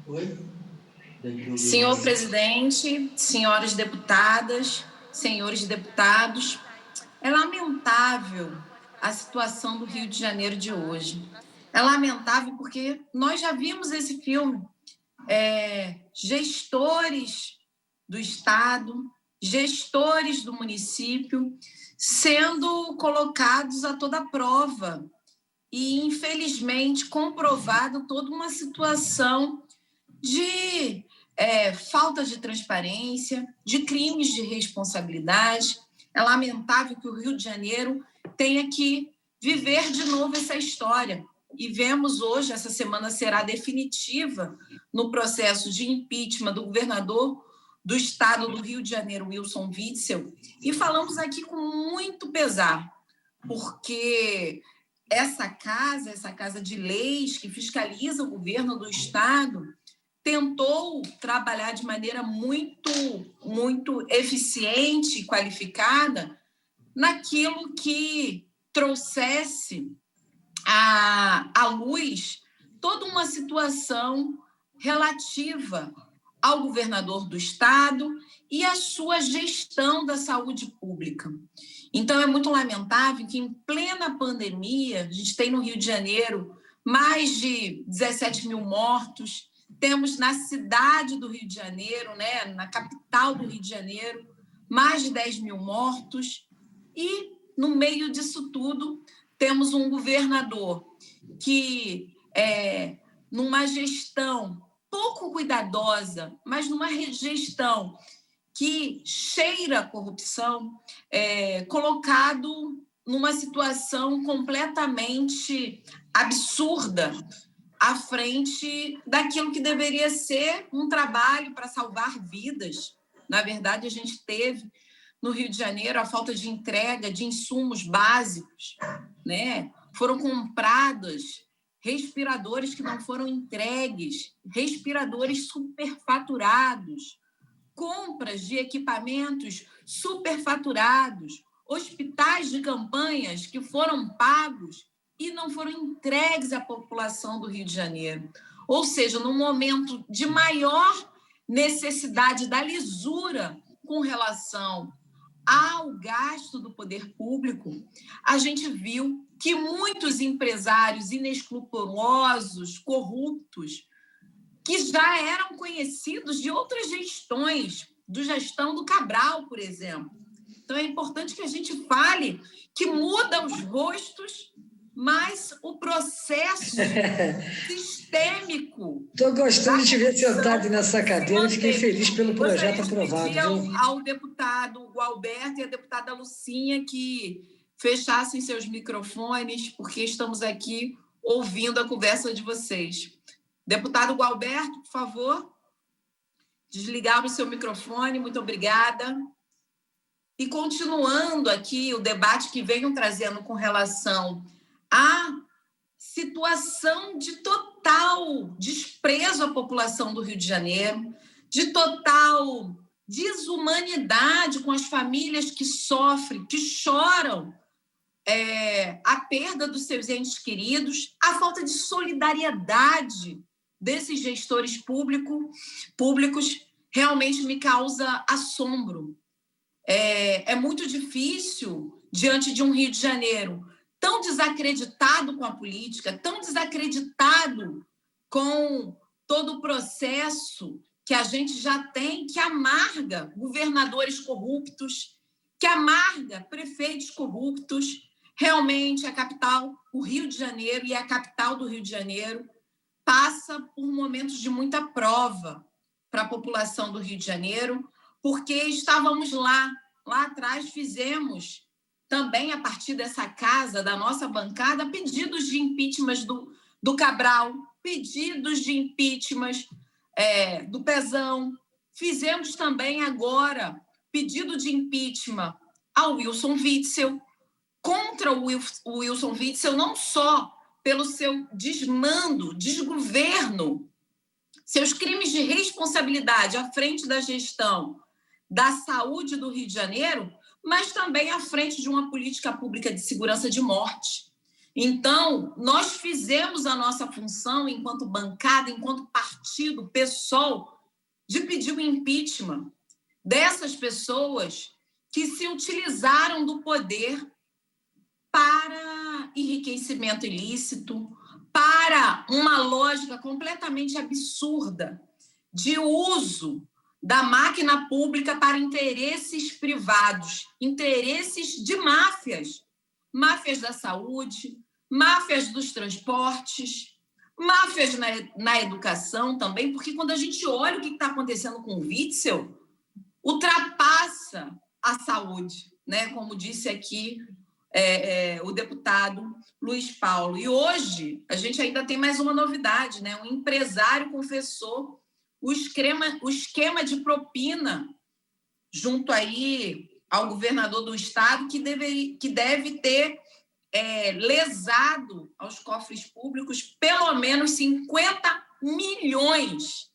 Oi? Senhor presidente, senhoras deputadas, senhores deputados, é lamentável a situação do Rio de Janeiro de hoje. É lamentável porque nós já vimos esse filme. Gestores do Estado, gestores do município sendo colocados a toda prova e, infelizmente, comprovado toda uma situação de falta de transparência, de crimes de responsabilidade. É lamentável que o Rio de Janeiro tenha que viver de novo essa história. E vemos hoje, essa semana será definitiva no processo de impeachment do governador do estado do Rio de Janeiro, Wilson Witzel, e falamos aqui com muito pesar, porque essa casa de leis que fiscaliza o governo do estado, tentou trabalhar de maneira muito eficiente e qualificada naquilo que trouxesse à luz toda uma situação relativa ao governador do estado e à sua gestão da saúde pública. Então, é muito lamentável que, em plena pandemia, a gente tem no Rio de Janeiro mais de 17 mil mortos. Temos na cidade do Rio de Janeiro, né, na capital do Rio de Janeiro, mais de 10 mil mortos. E, no meio disso tudo, temos um governador que, numa gestão pouco cuidadosa, mas numa gestão que cheira a corrupção, colocado numa situação completamente absurda, à frente daquilo que deveria ser um trabalho para salvar vidas. Na verdade, a gente teve no Rio de Janeiro a falta de entrega de insumos básicos, né? Foram comprados respiradores que não foram entregues, respiradores superfaturados, compras de equipamentos superfaturados, hospitais de campanhas que foram pagos e não foram entregues à população do Rio de Janeiro. Ou seja, no momento de maior necessidade da lisura com relação ao gasto do poder público, a gente viu que muitos empresários inescrupulosos, corruptos, que já eram conhecidos de outras gestões, do gestão do Cabral, por exemplo. Então, é importante que a gente fale que muda os rostos, mas o processo sistêmico... Estou gostando de te ver sentado nessa cadeira, fiquei feliz pelo projeto aprovado. Gostaria ao deputado Gualberto e à deputada Lucinha que fechassem seus microfones, porque estamos aqui ouvindo a conversa de vocês. Deputado Gualberto, por favor, desligar o seu microfone, muito obrigada. E continuando aqui o debate que venham trazendo com relação à situação de total desprezo à população do Rio de Janeiro, de total desumanidade com as famílias que sofrem, que choram a perda dos seus entes queridos, a falta de solidariedade desses gestores públicos realmente me causa assombro. É muito difícil, diante de um Rio de Janeiro tão desacreditado com a política, tão desacreditado com todo o processo que a gente já tem, que amarga governadores corruptos, que amarga prefeitos corruptos. Realmente, a capital, o Rio de Janeiro e a capital do Rio de Janeiro passa por momentos de muita prova para a população do Rio de Janeiro, porque estávamos lá atrás, fizemos também, a partir dessa casa, da nossa bancada, pedidos de impeachment do Cabral, pedidos de impeachment do Pezão. Fizemos também agora pedido de impeachment ao Wilson Witzel, contra o Wilson Witzel, não só pelo seu desmando, desgoverno, seus crimes de responsabilidade à frente da gestão da saúde do Rio de Janeiro, mas também à frente de uma política pública de segurança de morte. Então, nós fizemos a nossa função enquanto bancada, enquanto partido, partido, PSOL, de pedir o impeachment dessas pessoas que se utilizaram do poder para enriquecimento ilícito, para uma lógica completamente absurda de uso da máquina pública para interesses privados, interesses de máfias, máfias da saúde, máfias dos transportes, máfias na educação também, porque quando a gente olha o que está acontecendo com o Witzel, ultrapassa a saúde, né? Como disse aqui o deputado Luiz Paulo. E hoje a gente ainda tem mais uma novidade, né? Um empresário confessou o esquema de propina junto aí ao governador do estado que deve ter lesado aos cofres públicos pelo menos 50 milhões.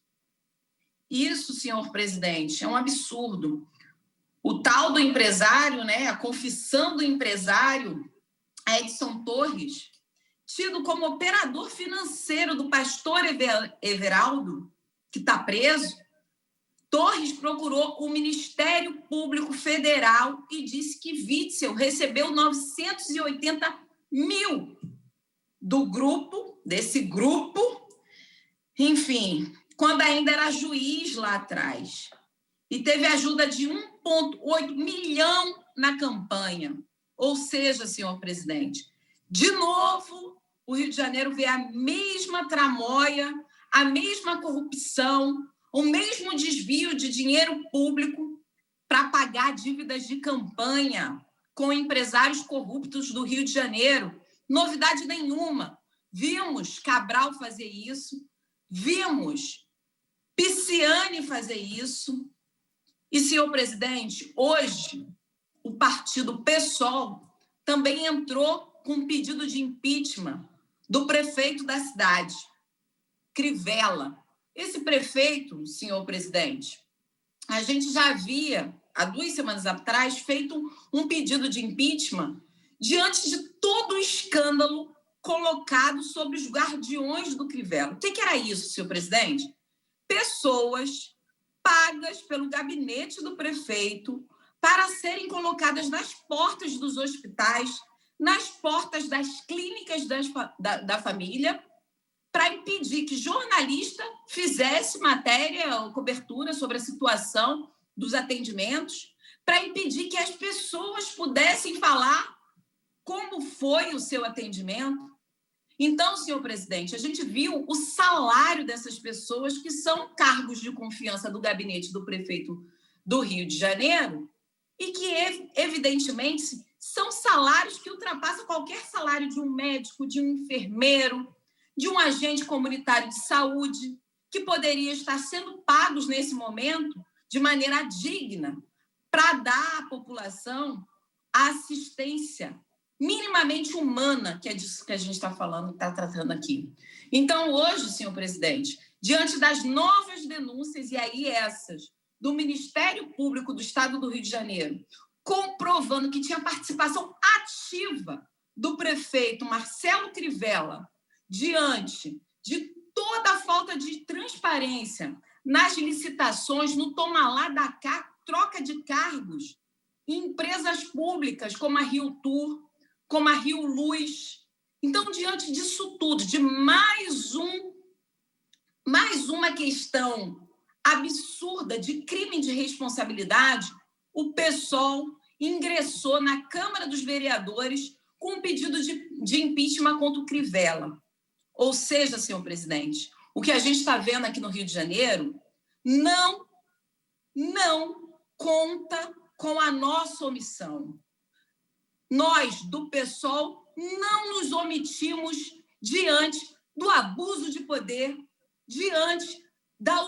Isso, senhor presidente, é um absurdo. O tal do empresário, né, a confissão do empresário, Edson Torres, tido como operador financeiro do pastor Everaldo, que está preso, Torres procurou o Ministério Público Federal e disse que Witzel recebeu 980 mil desse grupo, enfim, quando ainda era juiz lá atrás. E teve ajuda de 1,8 milhão na campanha. Ou seja, senhor presidente, de novo, o Rio de Janeiro vê a mesma tramóia, a mesma corrupção, o mesmo desvio de dinheiro público para pagar dívidas de campanha com empresários corruptos do Rio de Janeiro. Novidade nenhuma. Vimos Cabral fazer isso, vimos Pisciani fazer isso. E, senhor presidente, hoje o partido PSOL também entrou com um pedido de impeachment do prefeito da cidade, Crivella. Esse prefeito, senhor presidente, a gente já havia, há 2 semanas atrás, feito um pedido de impeachment diante de todo o escândalo colocado sobre os guardiões do Crivella. O que era isso, senhor presidente? Pessoas pagas pelo gabinete do prefeito para serem colocadas nas portas dos hospitais, nas portas das clínicas da família, para impedir que jornalista fizesse matéria ou cobertura sobre a situação dos atendimentos, para impedir que as pessoas pudessem falar como foi o seu atendimento. Então, senhor presidente, a gente viu o salário dessas pessoas que são cargos de confiança do gabinete do prefeito do Rio de Janeiro e que, evidentemente, são salários que ultrapassam qualquer salário de um médico, de um enfermeiro, de um agente comunitário de saúde, que poderia estar sendo pagos nesse momento de maneira digna para dar à população a assistência minimamente humana, que é disso que a gente está falando, está tratando aqui. Então, hoje, senhor presidente, diante das novas denúncias, e aí essas, do Ministério Público do Estado do Rio de Janeiro, comprovando que tinha participação ativa do prefeito Marcelo Crivella, diante de toda a falta de transparência nas licitações, no toma lá da cá, troca de cargos em empresas públicas como a Rio Tour, como a Rio Luz. Então, diante disso tudo, de mais uma questão absurda de crime de responsabilidade, o PSOL ingressou na Câmara dos Vereadores com um pedido de impeachment contra o Crivella. Ou seja, senhor presidente, o que a gente está vendo aqui no Rio de Janeiro não conta com a nossa omissão. Nós, do PSOL, não nos omitimos diante do abuso de poder, diante da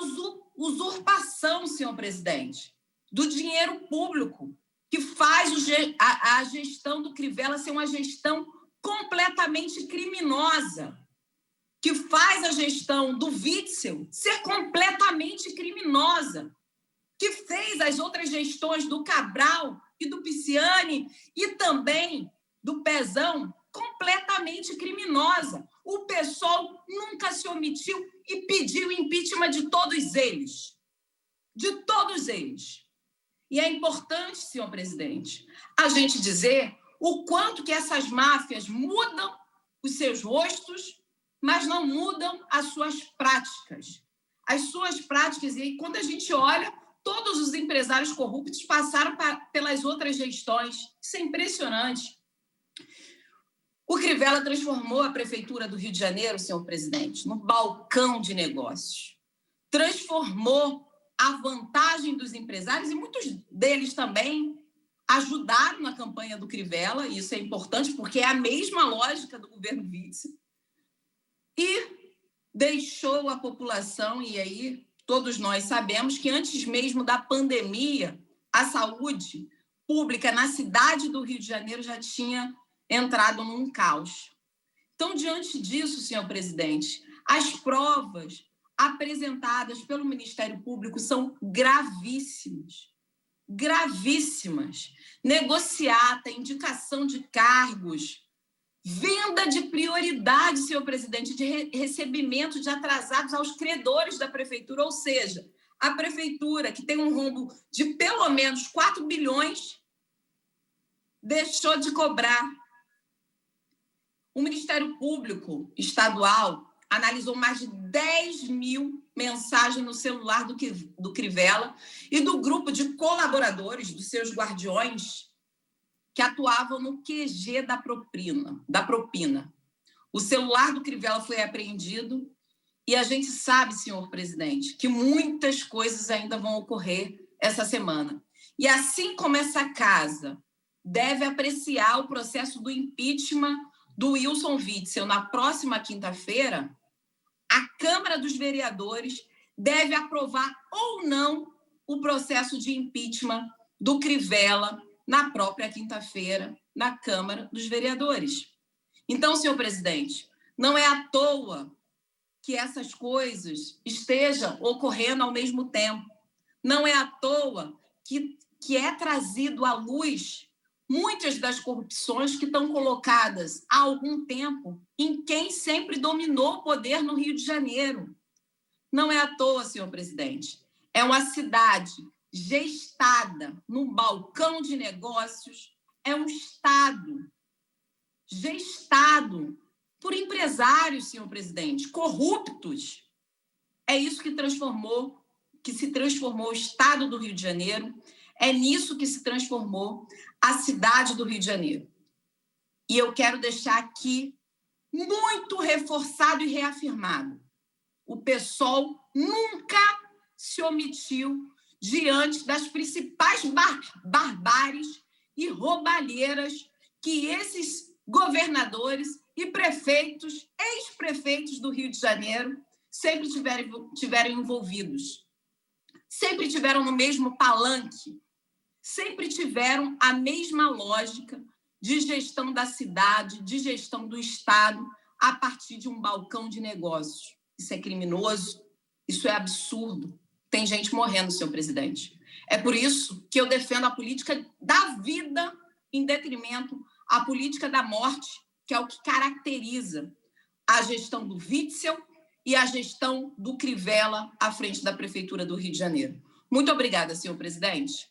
usurpação, senhor presidente, do dinheiro público, que faz a gestão do Crivella ser uma gestão completamente criminosa, que faz a gestão do Witzel ser completamente criminosa, que fez as outras gestões do Cabral e do Pisciani e também do Pezão completamente criminosa. O PSOL nunca se omitiu e pediu o impeachment de todos eles. De todos eles. E é importante, senhor presidente, a gente dizer o quanto que essas máfias mudam os seus rostos, mas não mudam as suas práticas. As suas práticas, e quando a gente olha, todos os empresários corruptos passaram pelas outras gestões. Isso é impressionante. O Crivella transformou a Prefeitura do Rio de Janeiro, senhor presidente, num balcão de negócios. Transformou a vantagem dos empresários, e muitos deles também ajudaram na campanha do Crivella, e isso é importante porque é a mesma lógica do governo Witzel, e deixou a população, e aí todos nós sabemos que antes mesmo da pandemia, a saúde pública na cidade do Rio de Janeiro já tinha entrado num caos. Então, diante disso, senhor presidente, as provas apresentadas pelo Ministério Público são gravíssimas. Gravíssimas. Negociata, indicação de cargos, venda de prioridade, senhor presidente, de recebimento de atrasados aos credores da prefeitura, ou seja, a prefeitura, que tem um rombo de pelo menos 4 bilhões, deixou de cobrar. O Ministério Público Estadual analisou mais de 10 mil mensagens no celular do Crivella e do grupo de colaboradores, dos seus guardiões, que atuavam no QG da propina. O celular do Crivella foi apreendido e a gente sabe, senhor presidente, que muitas coisas ainda vão ocorrer essa semana. E assim como essa casa deve apreciar o processo do impeachment do Wilson Witzel na próxima quinta-feira, a Câmara dos Vereadores deve aprovar ou não o processo de impeachment do Crivella na própria quinta-feira na Câmara dos Vereadores. Então, senhor presidente, não é à toa que essas coisas estejam ocorrendo ao mesmo tempo. Não é à toa que é trazido à luz muitas das corrupções que estão colocadas há algum tempo em quem sempre dominou o poder no Rio de Janeiro. Não é à toa, senhor presidente. É uma cidade gestada num balcão de negócios, é um Estado gestado por empresários, senhor presidente, corruptos. É isso que se transformou o Estado do Rio de Janeiro, é nisso que se transformou a cidade do Rio de Janeiro. E eu quero deixar aqui muito reforçado e reafirmado. O PSOL nunca se omitiu diante das principais barbáries e roubalheiras que esses governadores e prefeitos, ex-prefeitos do Rio de Janeiro, sempre tiveram envolvidos. Sempre tiveram no mesmo palanque, sempre tiveram a mesma lógica de gestão da cidade, de gestão do Estado, a partir de um balcão de negócios. Isso é criminoso, isso é absurdo. Tem gente morrendo, senhor presidente. É por isso que eu defendo a política da vida em detrimento à política da morte, que é o que caracteriza a gestão do Witzel e a gestão do Crivella à frente da Prefeitura do Rio de Janeiro. Muito obrigada, senhor presidente.